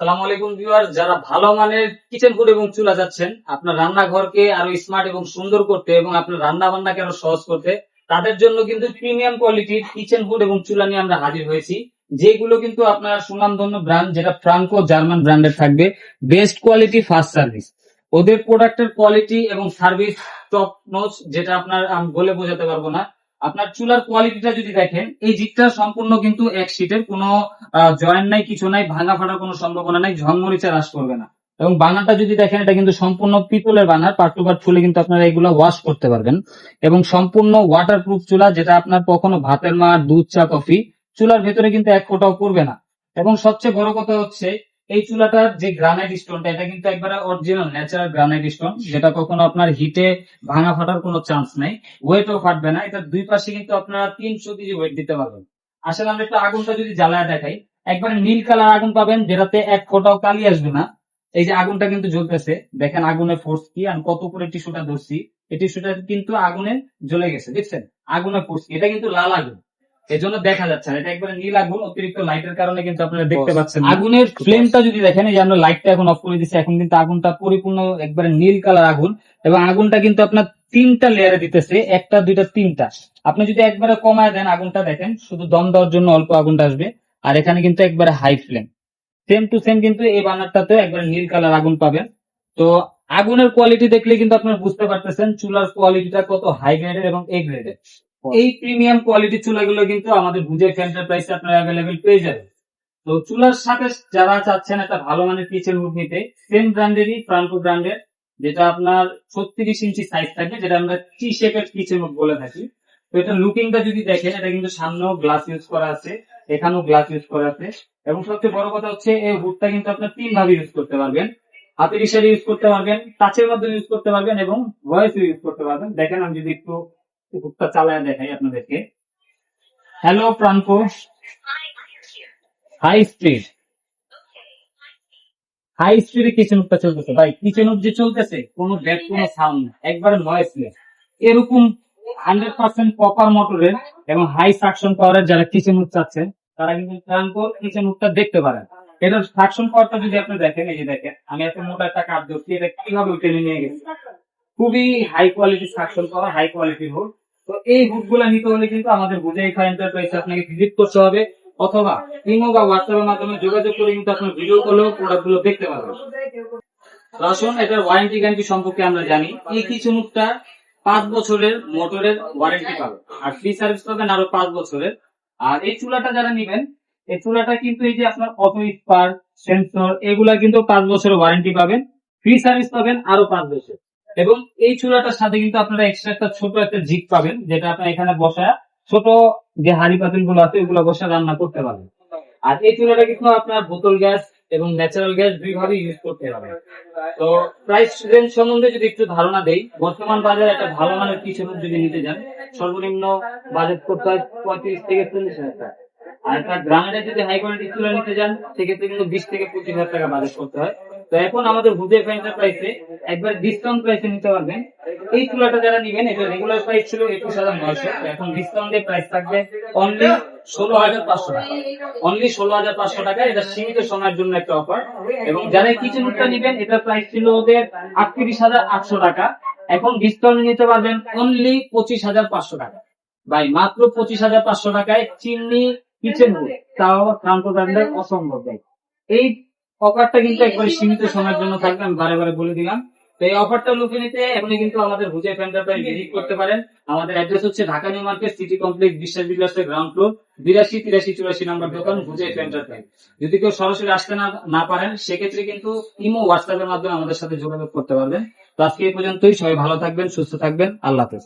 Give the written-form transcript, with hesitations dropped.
সালাম আলাইকুম ভিউয়ার, যারা ভালো মানের কিচেন ফুড এবং চুলা যাচ্ছেন আপনার রান্নাঘরকে আরো স্মার্ট এবং সুন্দর করতে এবং আপনার রান্না বান্নাকে আরো সহজ করতে, তাদের জন্য কিন্তু প্রিমিয়াম কোয়ালিটির কিচেন ফুড এবং চুলা নিয়ে আমরা হাজির হয়েছি। যেগুলো কিন্তু আপনার সুনামধন্য ব্র্যান্ড, যেটা ফ্রাঙ্কো জার্মান ব্র্যান্ডের থাকবে। Best quality, fast service. ওদের প্রোডাক্টের কোয়ালিটি এবং সার্ভিস টপ নচ, যেটা আপনার আমি বলে বোঝাতে পারবো না। আপনার চুলার কোয়ালিটিটা যদি দেখেন, এই জিগটা সম্পূর্ণ কিন্তু এক শীটের, কোনো জয়েন্ট নাই, কিছু নাই, ভাঙা ফাটার কোনো সম্ভাবনা নাই, ঝংমরিচা হ্রাস করবে না। এবং বানারটা যদি দেখেন, এটা কিন্তু সম্পূর্ণ পিতলের বানার, পার্ট টু পার্ট খুলে কিন্তু আপনারা এগুলো ওয়াশ করতে পারবেন। এবং সম্পূর্ণ ওয়াটার প্রুফ চুলা, যেটা আপনার কখনো ভাতের মার, দুধ, চা, কফি চুলার ভেতরে কিন্তু এক ফোঁটাও পড়বে না। এবং সবচেয়ে বড় কথা হচ্ছে, এই চুলাটার যে গ্রানাইট স্টোনটা, এটা কিন্তু একবারে অরিজিনাল ন্যাচারাল গ্রানাইট স্টোন, যেটা কখনো আপনার হিটে ভাঙা ফাটার কোনো চান্স নাই। ওয়েটও ফাটবে না। এটা দুই পাশে কিন্তু আপনারা 300 কেজি ওয়েট দিতে পারবেন। আসলে আমরা একটু আগুনটা যদি জ্বালায় দেখাই, একবারে নীল কালার আগুন পাবেন, যেটাতে এক ফোঁটাও কালি আসবে না। এই যে আগুনটা কিন্তু জ্বলতেছে, দেখেন আগুনের ফোর্স কি, আর কত উপরে টিস্যুটা ধরছি। এই টিস্যুটা কিন্তু আগুনে জ্বলে গেছে, দেখছেন আগুনের ফোর্স কি। এটা কিন্তু লাল আগুন, এই জন্য দেখা যাচ্ছে না। এটা একবারে নীল আগুন, অতিরিক্ত লাইটের কারণে কিন্তু আপনারা দেখতে পাচ্ছেন না। আগুনের ফ্লেমটা যদি দেখেন, এই যে আমরা লাইটটা এখন অফ করে দিচ্ছি, এখন কিন্তু আগুনটা পরিপূর্ণ একবারে নীল কালার আগুন। এবং আগুনটা কিন্তু আপনার 3টা লেয়ারে দিতেছে, একটা, দুইটা, 3টা। আপনি যদি একবারে কমায় দেন আগুনটা, দেখেন শুধু দম দেওয়ার জন্য অল্প আগুনটা আসবে। আর এখানে কিন্তু একবারে high flame. Same to same কিন্তু এই বার্নারটাতে একবারে নীল কালার আগুন পাবেন। তো আগুনের কোয়ালিটি দেখলে কিন্তু আপনারা বুঝতে পারতেছেন চুলার কোয়ালিটিটা কত হাই গ্রেডের এবং এ গ্রেডের। এই প্রিমিয়াম কোয়ালিটির চুলাগুলো কিন্তু আমাদের বুজেক এন্টারপ্রাইজে আপনারা অ্যাভেলেবেল পেয়ে যাবেন। তো চুলার সাথে যারা চাচ্ছেন একটা ভালো মানের কিচেন রুম নিতে, সেম ব্র্যান্ডেরই, ফ্রাঙ্কো ব্র্যান্ডের, যেটা আপনার 36 ইঞ্চি সাইজ থাকে, যেটা আমরা টি শেপের কিচেন রুম বলে থাকি। তো এটা লুকিংটা যদি দেখেন, এটা কিন্তু সামনেও গ্লাস ইউজ করা আছে, এখানেও গ্লাস ইউজ করা আছে। এবং সবচেয়ে বড় কথা হচ্ছে, এই হুডটা কিন্তু আপনার 3 ভাবে ইউজ করতে পারবেন। হাতের ইশারে ইউজ করতে পারবেন, টাচের মাধ্যমে ইউজ করতে পারবেন, এবং ভয়েস ইউজ করতে পারবেন। দেখেন আমি যদি একটু হুডটা চালায় দেখাই আপনাদেরকে। Hello Franco, high speed, high স্পিডে কিচেন হুডটা চলতেছে ভাই। কিচেন হুড যে চলতেছে, কোনো ব্যাক, কোনো সাউন্ড, একবারে নয়েসলেস। এরকম 100% কপার মোটরের এবং হাই সাকশন পাওয়ারের যারা কিচেন হুড চাচ্ছেন, তারা কিন্তু ফ্রাঙ্কো কিচেন হুডটা দেখতে পারেন। এটার সাকশন পাওয়ারটা যদি আপনি দেখেন, এই যে দেখেন আমি এত মোটা একটা কাঠ ধরছি, এটা কিভাবে টেনে নিয়ে গেছে। খুবই high quality suction power, high কোয়ালিটির হুড। তো এই হুড গুলা নিতে হলে কিন্তু আমাদের বুঝাই এন্টারপ্রাইজে আপনাকে ভিজিট করতে হবে, অথবা ইমো বা হোয়াটসঅ্যাপের মাধ্যমে যোগাযোগ করে কিন্তু আপনার ভিডিও কলেও প্রোডাক্ট গুলো দেখতে পারবেন। আসুন, এটার ওয়ারেন্টি গ্যারান্টি সম্পর্কে আমরা জানি। এই কিচেন হুডটা 5 বছরের মোটরের ওয়ারেন্টি পাবেন, আর ফ্রি সার্ভিস পাবেন আরো 5 বছরের। আর এই চুলাটা যারা নিবেন, এই চুলাটা কিন্তু এই যে আপনার অটো স্পার্ক, সেন্সর, এগুলা কিন্তু 5 বছরের ওয়ারেন্টি পাবেন, ফ্রি সার্ভিস পাবেন আরো 5 বছর। এবং এই চুলাটার সাথে কিন্তু আপনারা এক্সট্রা একটা ছোট একটা জিগ পাবেন, যেটা আপনার এখানে বসা, ছোট যে হাড়ি পাতিল গুলো আছে ওগুলো বসা রান্না করতে পারবেন। আর এই চুলাটা কিন্তু আপনার বোতল গ্যাস এবং ন্যাচারাল গ্যাস দুইভাবে ইউজ করতে পারবেন। তো প্রাইস রেঞ্জ সম্বন্ধে যদি একটু ধারণা দেই, বর্তমান বাজারে একটা ভালো মানের কিচেন রুম যদি নিতে যান, সর্বনিম্ন বাজেট করতে হয় 35 থেকে 40 হাজার টাকা। আর একটা গ্রানাইটের যদি হাই কোয়ালিটি চুলা নিতে যান, সেক্ষেত্রে কিন্তু 20 থেকে 25 হাজার টাকা বাজেট করতে হয়। তো এখন আমাদের বুঝে এন্টারপ্রাইজে একবার ডিসকাউন্ট প্রাইসে নিতে পারবেন। এই চুলাটা যারা নিবেন, এটা রেগুলার প্রাইস ছিল 21,900, এখন ডিসকাউন্ট দিয়ে প্রাইস থাকবে অনলি 16,500 টাকা। অনলি 16,500 টাকা। এটা সীমিত সময়ের জন্য একটা অফার। এবং যারা কিচেন হুডটা নিবেন, এটা প্রাইস ছিল ওদের 38,800 টাকা, এখন ডিসকাউন্ট নিতে পারবেন অনলি 25,500 টাকা। ভাই মাত্র 25,500 টাকায় চিমনি কিচেন হুড, তাও ফ্রাঙ্কো ব্র্যান্ডের, অসম্ভব ভাই। এই অফারটা কিন্তু একবারে সীমিত সময়ের জন্য থাকবে, আমি বারে বারে বলে দিলাম। তো এই অফারটা লুফে নিতে এখনই কিন্তু আমাদের হুজে এন্টারপ্রাইজ ভিজিট করতে পারেন। আমাদের অ্যাড্রেস হচ্ছে Dhaka new market, city complex, বিশ্বাস বিল্ডার্সের গ্রাউন্ড ফ্লোর, 82 83 84 নম্বর দোকান, হুজে এন্টারপ্রাইজ। যদি কেউ সরাসরি আসতে না পারেন, সেক্ষেত্রে কিন্তু ইমো, হোয়াটসঅ্যাপের মাধ্যমে আমাদের সাথে যোগাযোগ করতে পারবেন। তো আজকে এই পর্যন্তই। সবাই ভালো থাকবেন, সুস্থ থাকবেন, আল্লাহ হাফেজ।